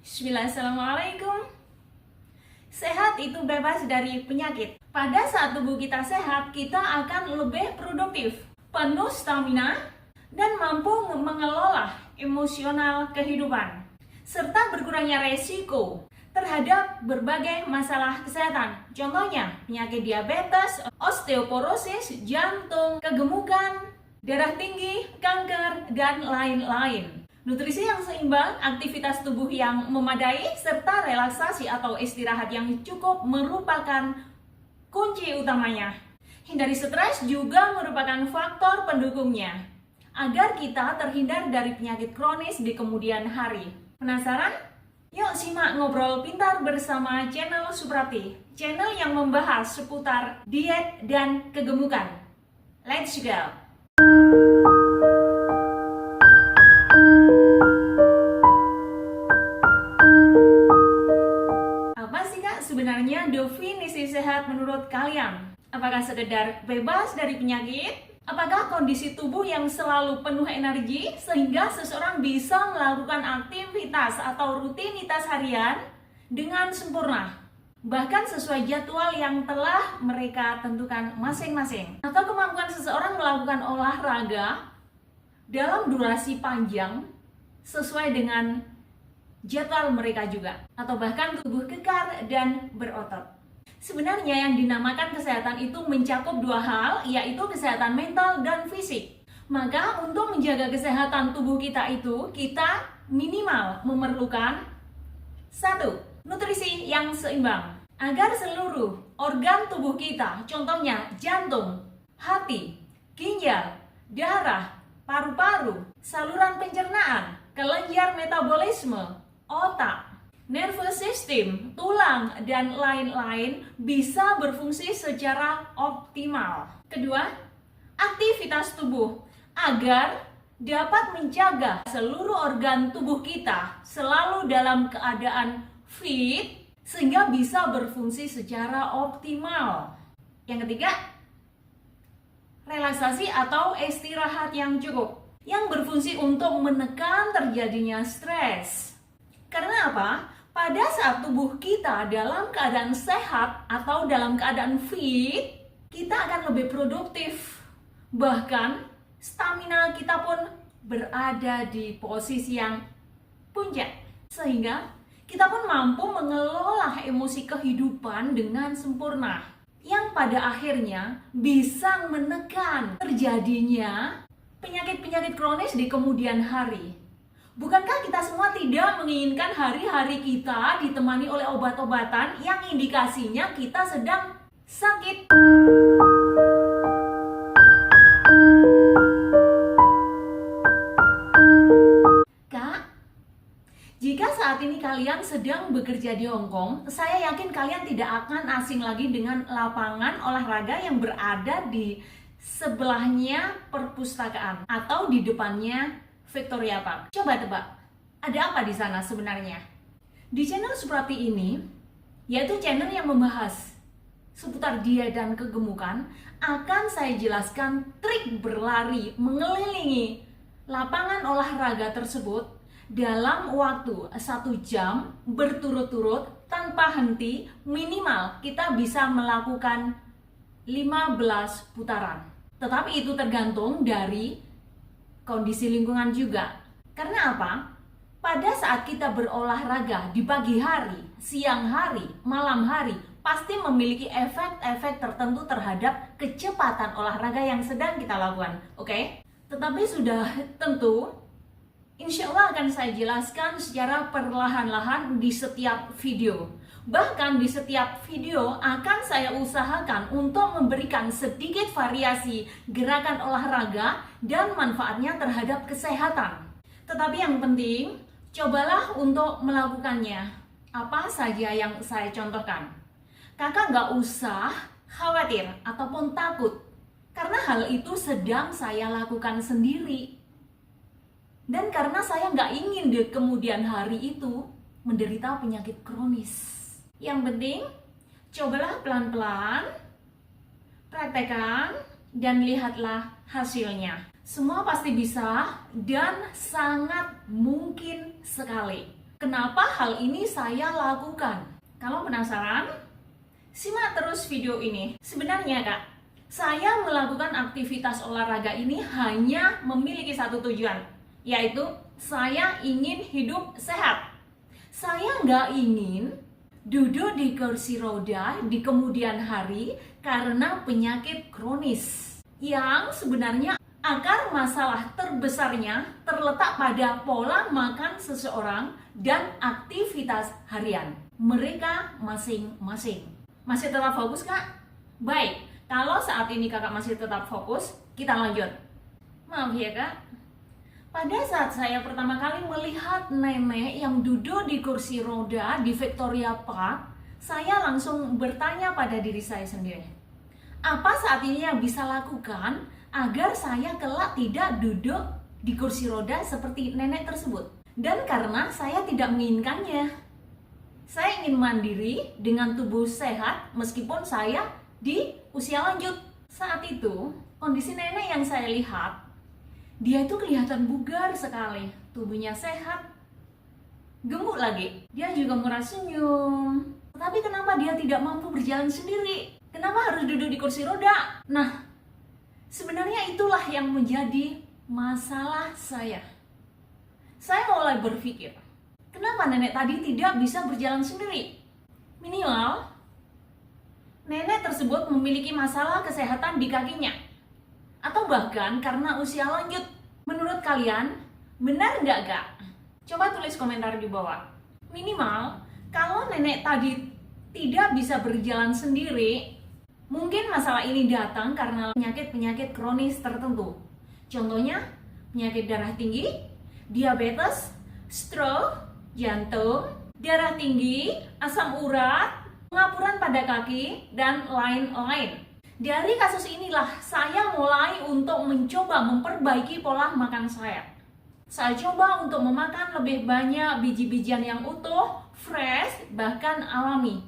Bismillah, Assalamualaikum. Sehat itu bebas dari penyakit. Pada saat tubuh kita sehat, kita akan lebih produktif, penuh stamina, dan mampu mengelola emosional kehidupan, serta berkurangnya resiko terhadap berbagai masalah kesehatan. Contohnya, penyakit diabetes, osteoporosis, jantung, kegemukan, darah tinggi, kanker, dan lain-lain. Nutrisi yang seimbang, aktivitas tubuh yang memadai, serta relaksasi atau istirahat yang cukup merupakan kunci utamanya. Hindari stres juga merupakan faktor pendukungnya, agar kita terhindar dari penyakit kronis di kemudian hari. Penasaran? Yuk simak ngobrol pintar bersama channel Suprapti, channel yang membahas seputar diet dan kegemukan. Let's go! Sebenarnya definisi sehat menurut kalian? Apakah sekedar bebas dari penyakit? Apakah kondisi tubuh yang selalu penuh energi sehingga seseorang bisa melakukan aktivitas atau rutinitas harian dengan sempurna, bahkan sesuai jadwal yang telah mereka tentukan masing-masing? Atau kemampuan seseorang melakukan olahraga dalam durasi panjang sesuai dengan jadwal mereka juga, atau bahkan tubuh kekar dan berotot? Sebenarnya yang dinamakan kesehatan itu mencakup dua hal, yaitu kesehatan mental dan fisik. Maka untuk menjaga kesehatan tubuh kita itu, kita minimal memerlukan 1. Nutrisi yang seimbang, agar seluruh organ tubuh kita, contohnya jantung, hati, ginjal, darah, paru-paru, saluran pencernaan, kelenjar metabolisme, otak, nervous system, tulang, dan lain-lain bisa berfungsi secara optimal. Kedua, aktivitas tubuh agar dapat menjaga seluruh organ tubuh kita selalu dalam keadaan fit sehingga bisa berfungsi secara optimal. Yang ketiga, relaksasi atau istirahat yang cukup yang berfungsi untuk menekan terjadinya stres. Karena apa? Pada saat tubuh kita dalam keadaan sehat atau dalam keadaan fit, kita akan lebih produktif. Bahkan stamina kita pun berada di posisi yang puncak, sehingga kita pun mampu mengelola emosi kehidupan dengan sempurna, yang pada akhirnya bisa menekan terjadinya penyakit-penyakit kronis di kemudian hari. Bukankah kita semua tidak menginginkan hari-hari kita ditemani oleh obat-obatan yang indikasinya kita sedang sakit? Kak, jika saat ini kalian sedang bekerja di Hong Kong, saya yakin kalian tidak akan asing lagi dengan lapangan olahraga yang berada di sebelahnya perpustakaan atau di depannya Victoria Park. Coba tebak, ada apa di sana sebenarnya? Di channel Suprapti ini, yaitu channel yang membahas seputar diet dan kegemukan, akan saya jelaskan trik berlari mengelilingi lapangan olahraga tersebut dalam waktu 1 jam berturut-turut tanpa henti. Minimal kita bisa melakukan 15 putaran. Tetapi itu tergantung dari kondisi lingkungan juga. Karena apa? Pada saat kita berolahraga di pagi hari, siang hari, malam hari, pasti memiliki efek-efek tertentu terhadap kecepatan olahraga yang sedang kita lakukan. Oke? Tetapi sudah tentu, insya Allah akan saya jelaskan secara perlahan-lahan di setiap video. Bahkan di setiap video akan saya usahakan untuk memberikan sedikit variasi gerakan olahraga dan manfaatnya terhadap kesehatan. Tetapi yang penting, cobalah untuk melakukannya. Apa saja yang saya contohkan. Kakak nggak usah khawatir ataupun takut, karena hal itu sedang saya lakukan sendiri. Dan karena saya nggak ingin di kemudian hari itu menderita penyakit kronis. Yang penting, cobalah pelan-pelan, praktekkan, dan lihatlah hasilnya. Semua pasti bisa dan sangat mungkin sekali. Kenapa hal ini saya lakukan? Kalau penasaran, simak terus video ini. Sebenarnya Kak, saya melakukan aktivitas olahraga ini hanya memiliki satu tujuan, yaitu saya ingin hidup sehat. Saya nggak ingin duduk di kursi roda di kemudian hari karena penyakit kronis yang sebenarnya akar masalah terbesarnya terletak pada pola makan seseorang dan aktivitas harian mereka masing-masing. Masih tetap fokus Kak? Baik, kalau saat ini Kakak masih tetap fokus, kita lanjut. Maaf ya Kak, pada saat saya pertama kali melihat nenek yang duduk di kursi roda di Victoria Park, saya langsung bertanya pada diri saya sendiri, apa saat ini yang bisa lakukan agar saya kelak tidak duduk di kursi roda seperti nenek tersebut? Dan karena saya tidak menginginkannya, saya ingin mandiri dengan tubuh sehat meskipun saya di usia lanjut. Saat itu, kondisi nenek yang saya lihat, dia itu kelihatan bugar sekali, tubuhnya sehat, gemuk lagi. Dia juga murah senyum. Tapi kenapa dia tidak mampu berjalan sendiri? Kenapa harus duduk di kursi roda? Nah, sebenarnya itulah yang menjadi masalah saya. Saya mulai berpikir, kenapa nenek tadi tidak bisa berjalan sendiri? Minimal, nenek tersebut memiliki masalah kesehatan di kakinya. Atau bahkan karena usia lanjut. Menurut kalian, benar nggak Kak? Coba tulis komentar di bawah. Minimal, kalau nenek tadi tidak bisa berjalan sendiri, mungkin masalah ini datang karena penyakit-penyakit kronis tertentu. Contohnya, penyakit darah tinggi, diabetes, stroke, jantung, darah tinggi, asam urat, pengapuran pada kaki, dan lain-lain. Dari kasus inilah saya mulai untuk mencoba memperbaiki pola makan saya. Saya coba untuk memakan lebih banyak biji-bijian yang utuh, fresh, bahkan alami,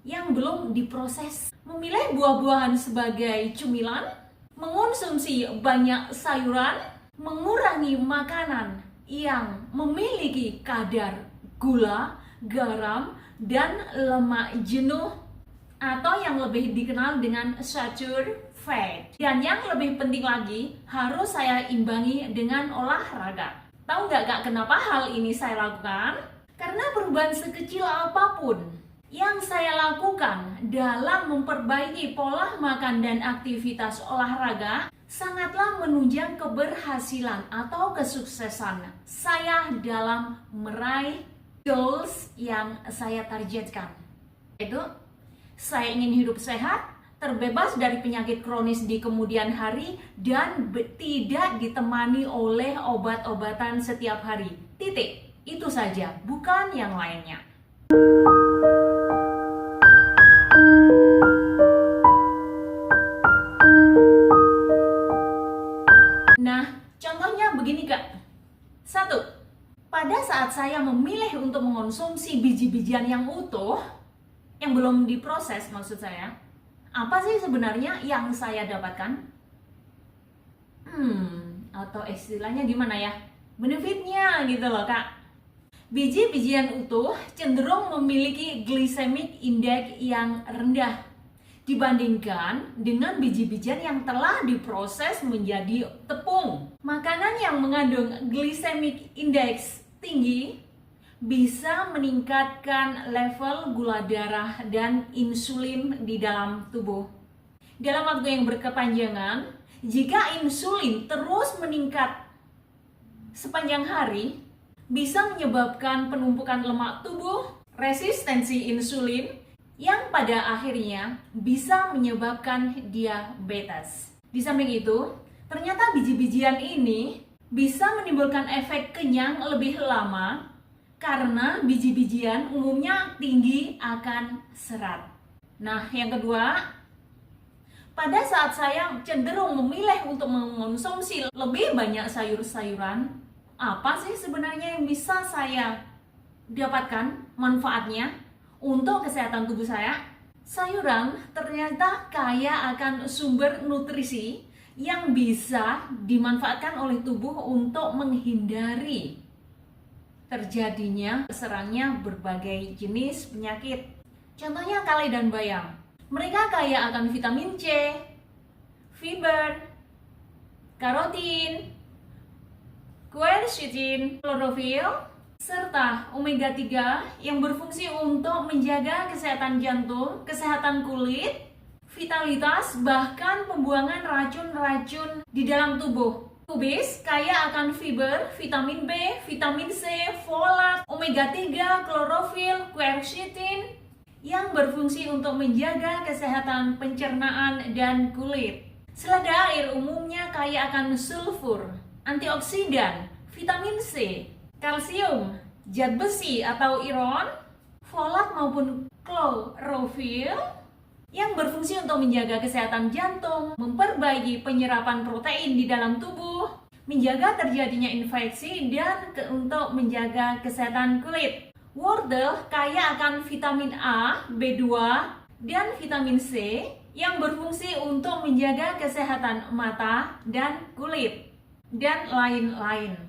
yang belum diproses. Memilih buah-buahan sebagai cemilan, mengonsumsi banyak sayuran, mengurangi makanan yang memiliki kadar gula, garam, dan lemak jenuh, atau yang lebih dikenal dengan saturated fat. Dan yang lebih penting lagi, harus saya imbangi dengan olahraga. Tahu nggak Kak kenapa hal ini saya lakukan? Karena perubahan sekecil apapun yang saya lakukan dalam memperbaiki pola makan dan aktivitas olahraga sangatlah menunjang keberhasilan atau kesuksesan saya dalam meraih goals yang saya targetkan. Itu saya ingin hidup sehat, terbebas dari penyakit kronis di kemudian hari, dan tidak ditemani oleh obat-obatan setiap hari. Titik. Itu saja, bukan yang lainnya. Nah, contohnya begini Kak. 1. Pada saat saya memilih untuk mengonsumsi biji-bijian yang utuh, yang belum diproses maksud saya, apa sih sebenarnya yang saya dapatkan? Atau istilahnya gimana ya? Benefitnya gitu loh Kak. Biji-bijian utuh cenderung memiliki glycemic index yang rendah dibandingkan dengan biji-bijian yang telah diproses menjadi tepung. Makanan yang mengandung glycemic index tinggi bisa meningkatkan level gula darah dan insulin di dalam tubuh. Dalam waktu yang berkepanjangan, jika insulin terus meningkat sepanjang hari, bisa menyebabkan penumpukan lemak tubuh, resistensi insulin, yang pada akhirnya bisa menyebabkan diabetes. Di samping itu, ternyata biji-bijian ini bisa menimbulkan efek kenyang lebih lama karena biji-bijian umumnya tinggi akan serat. Nah, yang kedua, pada saat saya cenderung memilih untuk mengonsumsi lebih banyak sayur-sayuran, apa sih sebenarnya yang bisa saya dapatkan manfaatnya untuk kesehatan tubuh saya? Sayuran ternyata kaya akan sumber nutrisi yang bisa dimanfaatkan oleh tubuh untuk menghindari terjadinya serangnya berbagai jenis penyakit. Contohnya kale dan bayam. Mereka kaya akan vitamin C, fiber, karotin, quercetin, klorofil, serta omega 3 yang berfungsi untuk menjaga kesehatan jantung, kesehatan kulit, vitalitas, bahkan pembuangan racun-racun di dalam tubuh. Kubis kaya akan fiber, vitamin B, vitamin C, folat, omega 3, klorofil, quercetin yang berfungsi untuk menjaga kesehatan pencernaan dan kulit. Selada air umumnya kaya akan sulfur, antioksidan, vitamin C, kalsium, zat besi atau iron, folat maupun klorofil yang berfungsi untuk menjaga kesehatan jantung, memperbaiki penyerapan protein di dalam tubuh, menjaga terjadinya infeksi, dan untuk menjaga kesehatan kulit. Wortel kaya akan vitamin A, B2, dan vitamin C yang berfungsi untuk menjaga kesehatan mata dan kulit, dan lain-lain.